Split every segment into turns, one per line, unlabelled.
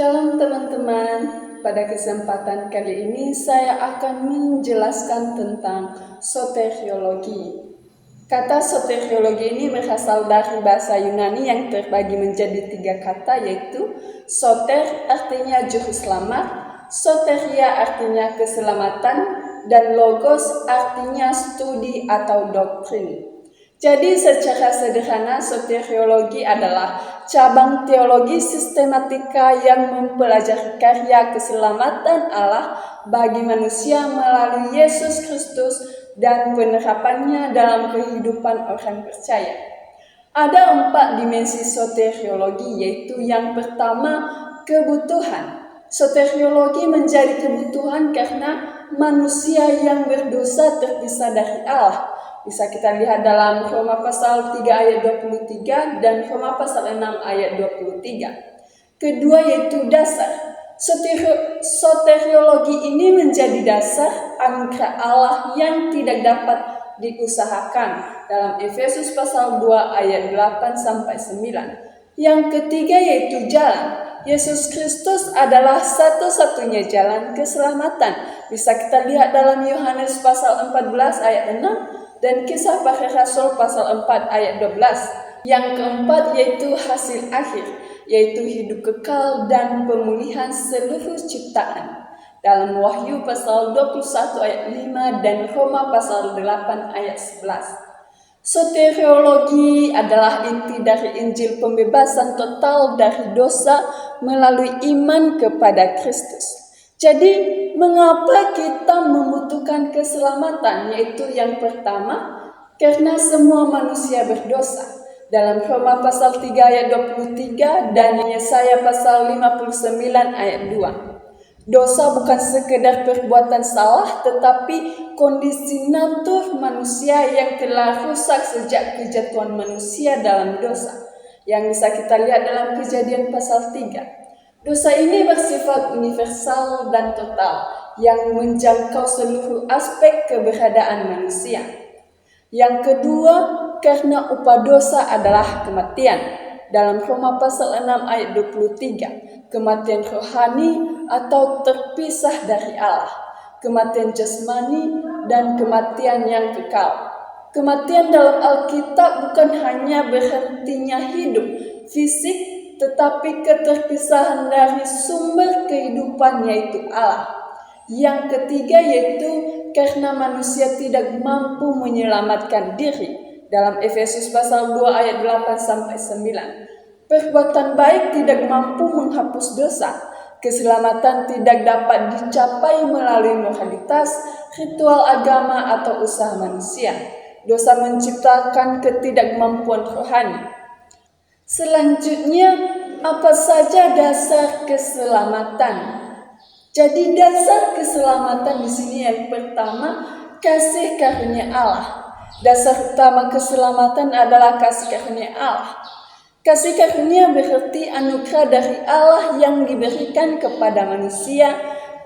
Shalom teman-teman, pada kesempatan kali ini saya akan menjelaskan tentang soteriologi. Kata soteriologi ini berasal dari bahasa Yunani yang terbagi menjadi 3 kata, yaitu soter artinya juru selamat, soteria artinya keselamatan, dan logos artinya studi atau doktrin. Jadi secara sederhana soteriologi adalah cabang teologi sistematika yang mempelajari karya keselamatan Allah bagi manusia melalui Yesus Kristus dan penerapannya dalam kehidupan orang percaya. Ada 4 dimensi soteriologi, yaitu yang pertama, kebutuhan. Soteriologi menjadi kebutuhan karena manusia yang berdosa terpisah dari Allah. Bisa kita lihat dalam Roma pasal 3 ayat 23 dan Roma pasal 6 ayat 23. Kedua yaitu dasar. Soteriologi ini menjadi dasar anugerah Allah yang tidak dapat diusahakan dalam Efesus pasal 2 ayat 8 sampai 9. Yang ketiga yaitu jalan. Yesus Kristus adalah satu-satunya jalan keselamatan. Bisa kita lihat dalam Yohanes pasal 14 ayat 6 dan Kisah Para Rasul pasal 4 ayat 12. Yang keempat yaitu hasil akhir, yaitu hidup kekal dan pemulihan seluruh ciptaan. Dalam Wahyu pasal 21 ayat 5 dan Roma pasal 8 ayat 11. Soteriologi adalah inti dari Injil pembebasan total dari dosa melalui iman kepada Kristus. Jadi, mengapa kita membutuhkan keselamatan? Yaitu yang pertama, karena semua manusia berdosa. Dalam Roma pasal 3 ayat 23 dan Yesaya pasal 59 ayat 2. Dosa bukan sekedar perbuatan salah, tetapi kondisi natur manusia yang telah rusak sejak kejatuhan manusia dalam dosa, yang bisa kita lihat dalam Kejadian pasal 3. Dosa ini bersifat universal dan total, yang menjangkau seluruh aspek keberadaan manusia. Yang kedua, karena upah dosa adalah kematian. Dalam Roma pasal 6 ayat 23, kematian rohani atau terpisah dari Allah, kematian jasmani, dan kematian yang kekal. Kematian dalam Alkitab bukan hanya berhentinya hidup fisik, tetapi keterpisahan dari sumber kehidupan, yaitu Allah. Yang ketiga yaitu karena manusia tidak mampu menyelamatkan diri. Dalam Efesus pasal 2 ayat 8 sampai 9. Perbuatan baik tidak mampu menghapus dosa. Keselamatan tidak dapat dicapai melalui moralitas, ritual agama, atau usaha manusia. Dosa menciptakan ketidakmampuan rohani. Selanjutnya, apa saja dasar keselamatan? Jadi dasar keselamatan di sini yang pertama, kasih karunia Allah. Dasar utama keselamatan adalah kasih karunia Allah. Kasih karunia berarti anugerah dari Allah yang diberikan kepada manusia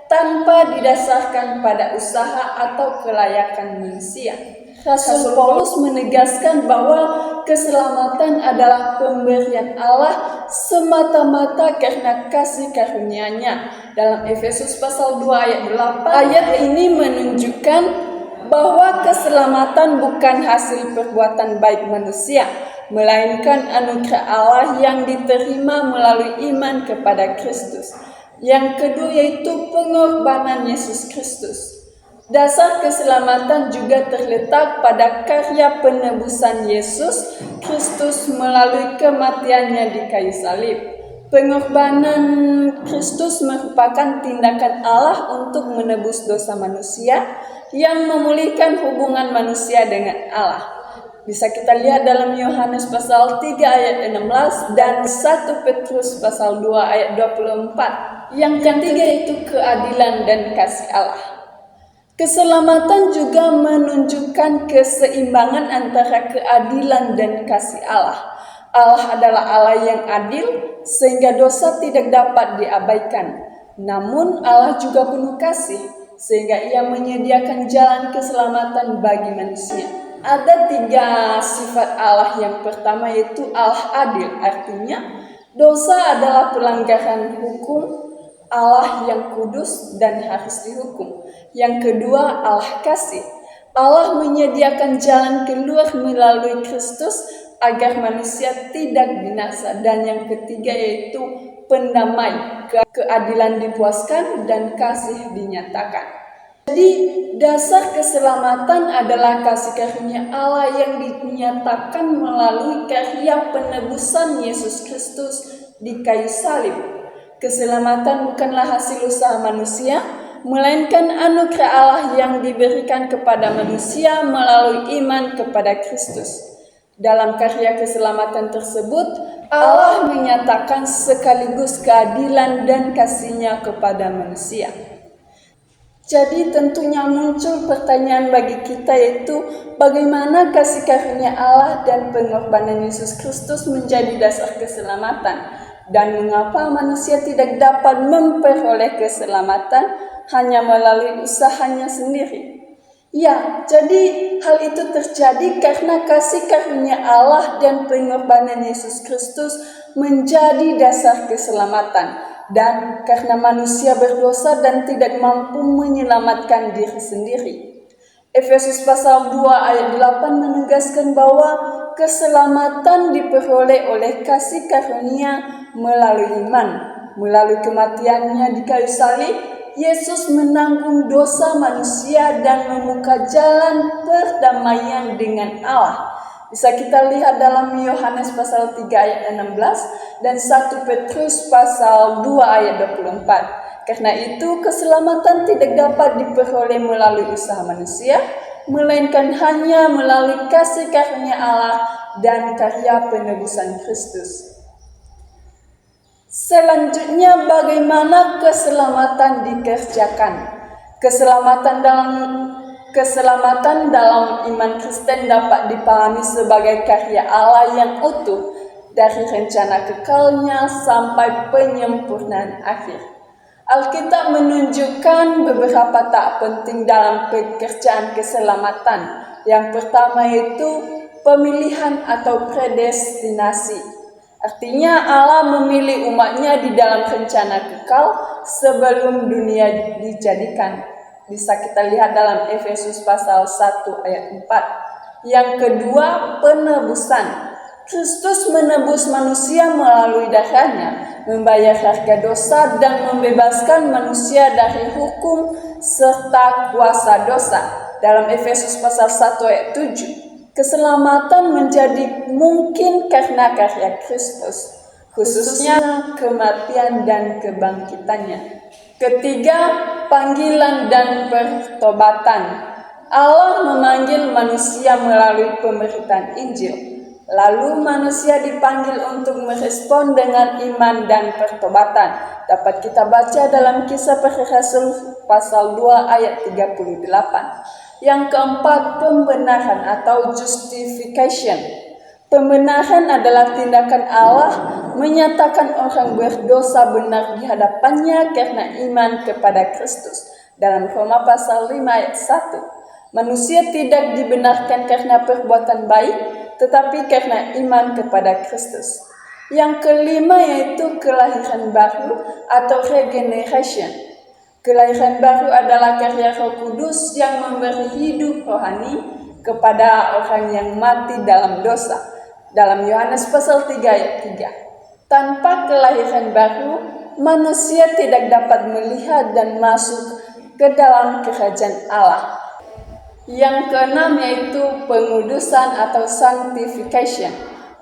tanpa didasarkan pada usaha atau kelayakan manusia. Rasul Paulus menegaskan bahwa keselamatan adalah pemberian Allah semata-mata karena kasih karunia-Nya. Dalam Efesus pasal 2 ayat 8, ayat ini menunjukkan bahwa keselamatan bukan hasil perbuatan baik manusia, melainkan anugerah Allah yang diterima melalui iman kepada Kristus. Yang kedua yaitu pengorbanan Yesus Kristus. Dasar keselamatan juga terletak pada karya penebusan Yesus Kristus melalui kematiannya di kayu salib. Pengorbanan Kristus merupakan tindakan Allah untuk menebus dosa manusia yang memulihkan hubungan manusia dengan Allah. Bisa kita lihat dalam Yohanes pasal 3 ayat 16 dan 1 Petrus pasal 2 ayat 24. Yang ketiga itu keadilan dan kasih Allah. Keselamatan juga menunjukkan keseimbangan antara keadilan dan kasih Allah. Allah adalah Allah yang adil, sehingga dosa tidak dapat diabaikan. Namun Allah juga penuh kasih, sehingga Ia menyediakan jalan keselamatan bagi manusia. Ada 3 sifat Allah. Yang pertama yaitu Allah adil, artinya Dosa adalah pelanggaran hukum Allah yang kudus dan harus dihukum. Yang kedua, Allah kasih. Allah menyediakan jalan keluar melalui Kristus agar manusia tidak binasa. Dan yang ketiga yaitu pendamai, keadilan dipuaskan dan kasih dinyatakan. Jadi dasar keselamatan adalah kasih karunia Allah yang dinyatakan melalui karya penebusan Yesus Kristus di kayu salib. Keselamatan bukanlah hasil usaha manusia, melainkan anugerah Allah yang diberikan kepada manusia melalui iman kepada Kristus. Dalam karya keselamatan tersebut, Allah menyatakan sekaligus keadilan dan kasih-Nya kepada manusia. Jadi tentunya muncul pertanyaan bagi kita, yaitu bagaimana kasih karunia Allah dan pengorbanan Yesus Kristus menjadi dasar keselamatan, dan mengapa manusia tidak dapat memperoleh keselamatan hanya melalui usahanya sendiri. Ya, jadi hal itu terjadi karena kasih karunia Allah dan pengorbanan Yesus Kristus menjadi dasar keselamatan. Dan karena manusia berdosa dan tidak mampu menyelamatkan diri sendiri. Efesus pasal 2 ayat 8 menegaskan bahwa keselamatan diperoleh oleh kasih karunia melalui iman. Melalui kematiannya di kayu salib, Yesus menanggung dosa manusia dan membuka jalan perdamaian dengan Allah. Bisa kita lihat dalam Yohanes pasal 3 ayat 16 dan 1 Petrus pasal 2 ayat 24. Karena itu keselamatan tidak dapat diperoleh melalui usaha manusia, melainkan hanya melalui kasih karunia Allah dan karya penebusan Kristus. Selanjutnya, bagaimana keselamatan dikerjakan? Keselamatan dalam iman Kristen dapat dipahami sebagai karya Allah yang utuh dari rencana kekalnya sampai penyempurnaan akhir. Alkitab menunjukkan beberapa tahap penting dalam pekerjaan keselamatan. Yang pertama yaitu pemilihan atau predestinasi. Artinya Allah memilih umatnya di dalam rencana kekal sebelum dunia dijadikan. Bisa kita lihat dalam Efesus pasal 1 ayat 4. Yang kedua, penebusan. Kristus menebus manusia melalui darahnya, membayar harga dosa dan membebaskan manusia dari hukum serta kuasa dosa. Dalam Efesus pasal 1 ayat 7. Keselamatan menjadi mungkin karena karya Kristus, khususnya kematian dan kebangkitannya. Ketiga, panggilan dan pertobatan. Allah memanggil manusia melalui pemberitaan Injil. Lalu manusia dipanggil untuk merespon dengan iman dan pertobatan. Dapat kita baca dalam Kisah Para Rasul pasal 2 ayat 38. Yang keempat, pembenaran atau justification. Pembenaran adalah tindakan Allah menyatakan orang berdosa benar di hadapannya karena iman kepada Kristus. Dalam Roma pasal 5 ayat 1. Manusia tidak dibenarkan karena perbuatan baik, tetapi karena iman kepada Kristus. Yang kelima yaitu kelahiran baru atau regeneration. Kelahiran baru adalah karya Roh Kudus yang memberi hidup rohani kepada orang yang mati dalam dosa. Dalam Yohanes pasal 3 ayat 3. Tanpa kelahiran baru, manusia tidak dapat melihat dan masuk ke dalam kerajaan Allah. Yang keenam yaitu pengudusan atau sanctification.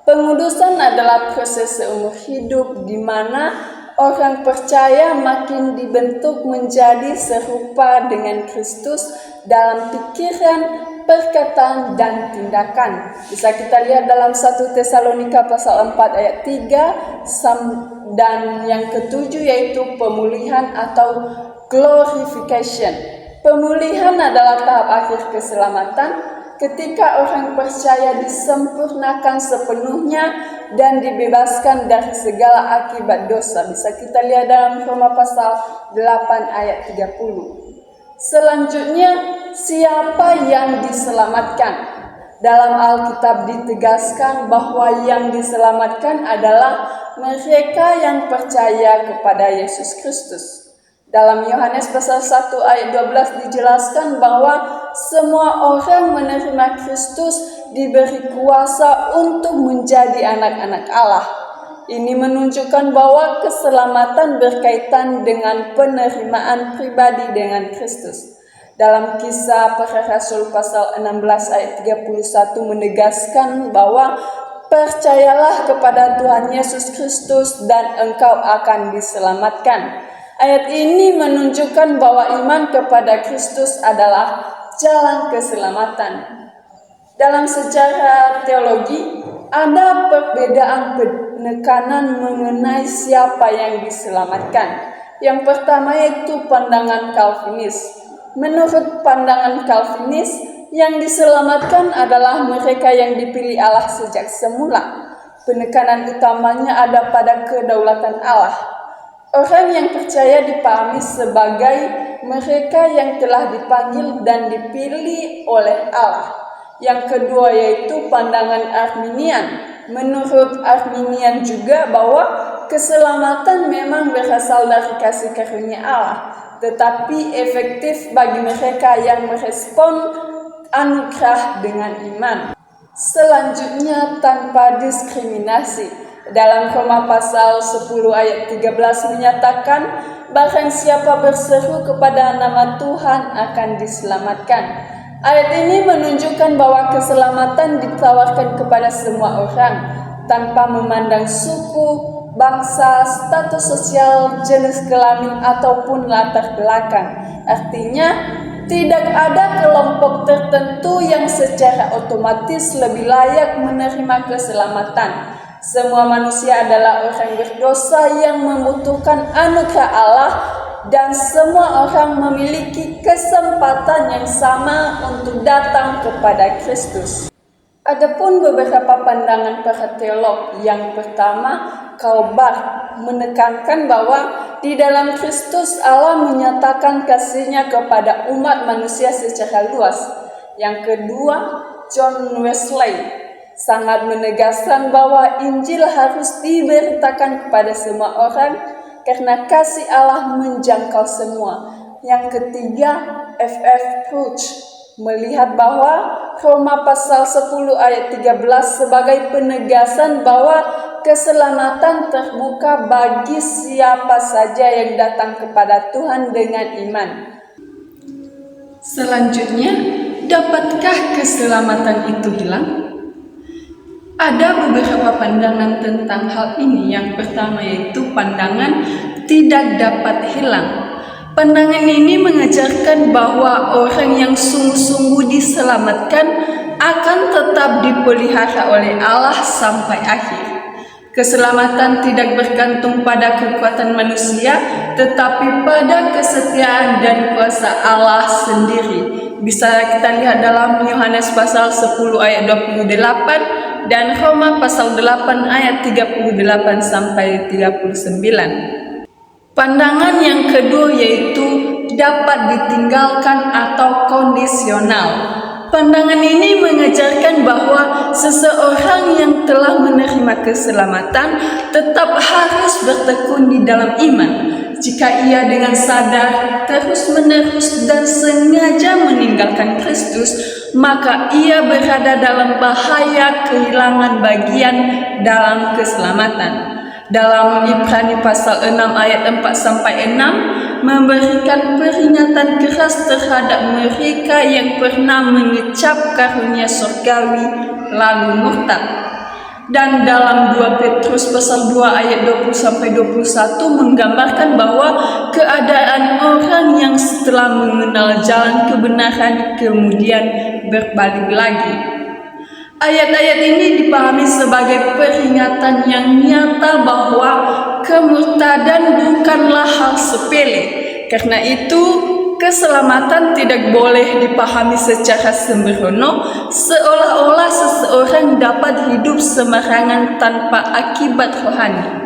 Pengudusan adalah proses seumur hidup di mana orang percaya makin dibentuk menjadi serupa dengan Kristus dalam pikiran, perkataan, dan tindakan. Bisa kita lihat dalam 1 Tesalonika pasal 4 ayat 3 dan yang ketujuh yaitu pemulihan atau glorification. Pemulihan adalah tahap akhir keselamatan ketika orang percaya disempurnakan sepenuhnya dan dibebaskan dari segala akibat dosa. Bisa kita lihat dalam Roma pasal 8 ayat 30. Selanjutnya, siapa yang diselamatkan? Dalam Alkitab ditegaskan bahwa yang diselamatkan adalah mereka yang percaya kepada Yesus Kristus. Dalam Yohanes pasal 1 ayat 12 dijelaskan bahwa semua orang menerima Kristus diberi kuasa untuk menjadi anak-anak Allah. Ini menunjukkan bahwa keselamatan berkaitan dengan penerimaan pribadi dengan Kristus. Dalam Kisah Para Rasul pasal 16 ayat 31 menegaskan bahwa percayalah kepada Tuhan Yesus Kristus dan engkau akan diselamatkan. Ayat ini menunjukkan bahwa iman kepada Kristus adalah jalan keselamatan. Dalam sejarah teologi, ada perbedaan penekanan mengenai siapa yang diselamatkan. Yang pertama yaitu pandangan Calvinis. Menurut pandangan Calvinis, yang diselamatkan adalah mereka yang dipilih Allah sejak semula. Penekanan utamanya ada pada kedaulatan Allah. Orang yang percaya dipahami sebagai mereka yang telah dipanggil dan dipilih oleh Allah. Yang kedua yaitu pandangan Arminian. Menurut Arminian juga bahwa keselamatan memang berasal dari kasih karunia Allah, tetapi efektif bagi mereka yang merespon anugerah dengan iman. Selanjutnya, tanpa diskriminasi. Dalam Roma pasal 10 ayat 13 menyatakan, barang siapa berseru kepada nama Tuhan akan diselamatkan. Ayat ini menunjukkan bahwa keselamatan ditawarkan kepada semua orang, tanpa memandang suku, bangsa, status sosial, jenis kelamin, ataupun latar belakang. Artinya, tidak ada kelompok tertentu yang secara otomatis lebih layak menerima keselamatan. Semua manusia adalah orang berdosa yang membutuhkan anugerah Allah, dan semua orang memiliki kesempatan yang sama untuk datang kepada Kristus. Adapun beberapa pandangan para teolog. Yang pertama, Calvert menekankan bahwa di dalam Kristus Allah menyatakan kasih-Nya kepada umat manusia secara luas. Yang kedua, John Wesley sangat menegaskan bahwa Injil harus diberitakan kepada semua orang karena kasih Allah menjangkau semua. Yang ketiga, F.F. Bruce melihat bahwa Roma pasal 10 ayat 13 sebagai penegasan bahwa keselamatan terbuka bagi siapa saja yang datang kepada Tuhan dengan iman. Selanjutnya, dapatkah keselamatan itu hilang? Ada beberapa pandangan tentang hal ini. Yang pertama yaitu pandangan tidak dapat hilang. Pandangan ini mengajarkan bahwa orang yang sungguh-sungguh diselamatkan akan tetap dipelihara oleh Allah sampai akhir. Keselamatan tidak bergantung pada kekuatan manusia, tetapi pada kesetiaan dan kuasa Allah sendiri. Bisa kita lihat dalam Yohanes pasal 10 ayat 28 dan Roma pasal 8 ayat 38 sampai 39. Pandangan yang kedua yaitu dapat ditinggalkan atau kondisional. Pandangan ini mengajarkan bahwa seseorang yang telah menerima keselamatan tetap harus bertekun di dalam iman. Jika ia dengan sadar, terus-menerus dan sengaja meninggalkan Kristus, maka ia berada dalam bahaya kehilangan bagian dalam keselamatan. Dalam Ibrani pasal 6 ayat 4-6 memberikan peringatan keras terhadap mereka yang pernah mengecap karunia surgawi lalu murtad. Dan dalam 2 Petrus pasal 2 ayat 20-21 menggambarkan bahwa keadaan orang yang setelah mengenal jalan kebenaran kemudian berbalik lagi. Ayat-ayat ini dipahami sebagai peringatan yang nyata bahwa kemurtadan bukanlah hal sepele. Karena itu, keselamatan tidak boleh dipahami secara sembrono, seolah-olah seseorang dapat hidup sembarangan tanpa akibat rohani.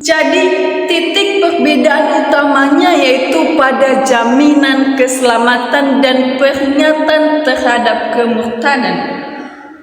Jadi, titik perbedaan utamanya yaitu pada jaminan keselamatan dan peringatan terhadap kemurtadan.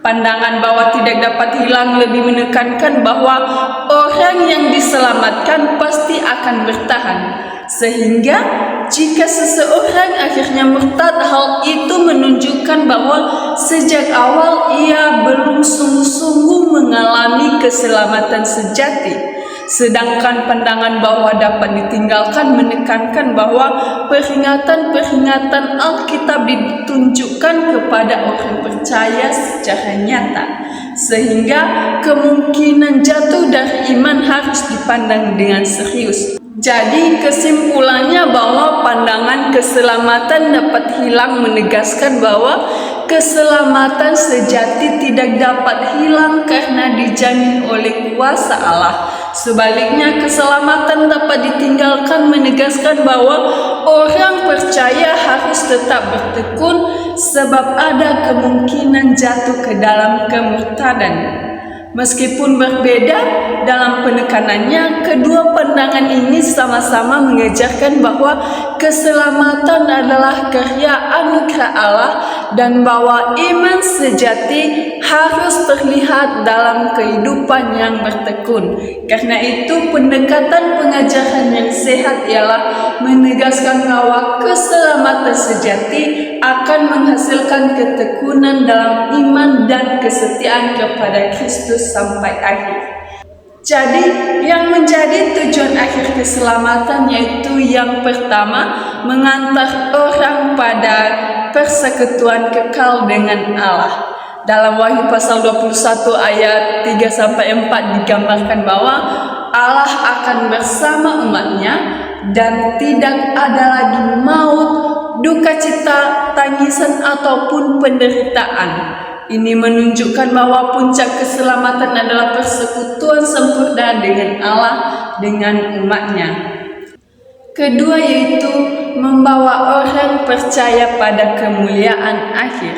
Pandangan bahwa tidak dapat hilang lebih menekankan bahwa orang yang diselamatkan pasti akan bertahan. Sehingga jika seseorang akhirnya murtad, hal itu menunjukkan bahwa sejak awal ia belum sungguh-sungguh mengalami keselamatan sejati. Sedangkan pandangan bahwa dapat ditinggalkan menekankan bahwa peringatan-peringatan Alkitab ditunjukkan kepada orang percaya secara nyata, sehingga kemungkinan jatuh dari iman harus dipandang dengan serius. Jadi kesimpulannya bahwa pandangan keselamatan dapat hilang menegaskan bahwa keselamatan sejati tidak dapat hilang karena dijamin oleh kuasa Allah. Sebaliknya, keselamatan dapat ditinggalkan menegaskan bahwa orang percaya harus tetap bertekun sebab ada kemungkinan jatuh ke dalam kemurtadan. Meskipun berbeda dalam penekanannya, kedua pandangan ini sama-sama mengajarkan bahwa keselamatan adalah karya anugerah Allah dan bahwa iman sejati harus terlihat dalam kehidupan yang bertekun. Karena itu, pendekatan pengajaran yang sehat ialah menegaskan bahwa keselamatan sejati akan menghasilkan ketekunan dalam iman dan kesetiaan kepada Kristus sampai akhir. Jadi, yang menjadi tujuan akhir keselamatan yaitu yang pertama, mengantar orang pada persekutuan kekal dengan Allah. Dalam Wahyu pasal 21 ayat 3-4 digambarkan bahwa Allah akan bersama umatnya dan tidak ada lagi maut, duka cita, tangisan ataupun penderitaan. Ini menunjukkan bahwa puncak keselamatan adalah persekutuan sempurna dengan Allah dengan umatnya. Kedua yaitu membawa orang percaya pada kemuliaan akhir.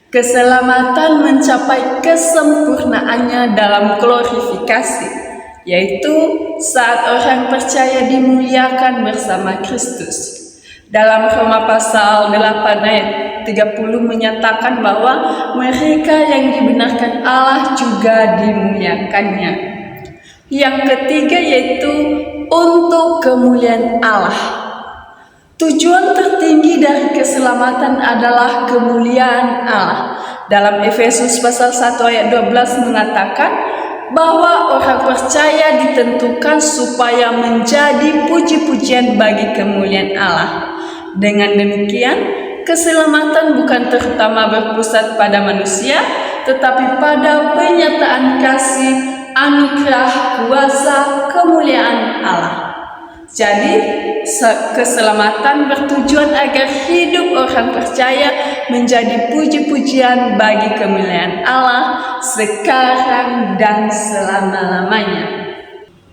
Keselamatan mencapai kesempurnaannya dalam glorifikasi, yaitu saat orang percaya dimuliakan bersama Kristus. Dalam Roma pasal 8 ayat 30 menyatakan bahwa mereka yang dibenarkan Allah juga dimuliakannya. Yang ketiga yaitu untuk kemuliaan Allah. Tujuan tertinggi dari keselamatan adalah kemuliaan Allah. Dalam Efesus pasal 1 ayat 12 mengatakan bahwa orang percaya ditentukan supaya menjadi puji-pujian bagi kemuliaan Allah. Dengan demikian, keselamatan bukan terutama berpusat pada manusia, tetapi pada penyataan kasih, anugerah, kuasa, kemuliaan Allah. Jadi, keselamatan bertujuan agar hidup orang percaya menjadi puji-pujian bagi kemuliaan Allah sekarang dan selama-lamanya.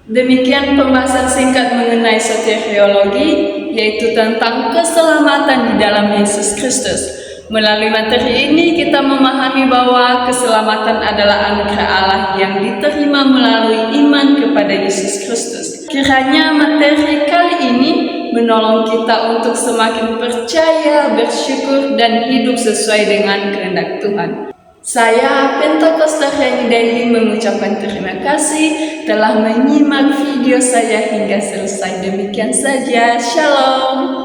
Demikian pembahasan singkat mengenai soteriologi, yaitu tentang keselamatan di dalam Yesus Kristus. Melalui materi ini kita memahami bahwa keselamatan adalah anugerah Allah yang diterima melalui iman kepada Yesus Kristus. Kiranya materi kali ini menolong kita untuk semakin percaya, bersyukur, dan hidup sesuai dengan kehendak Tuhan. Saya Pentakosta Hani Daily mengucapkan terima kasih telah menyimak video saya hingga selesai. Demikian saja, Shalom.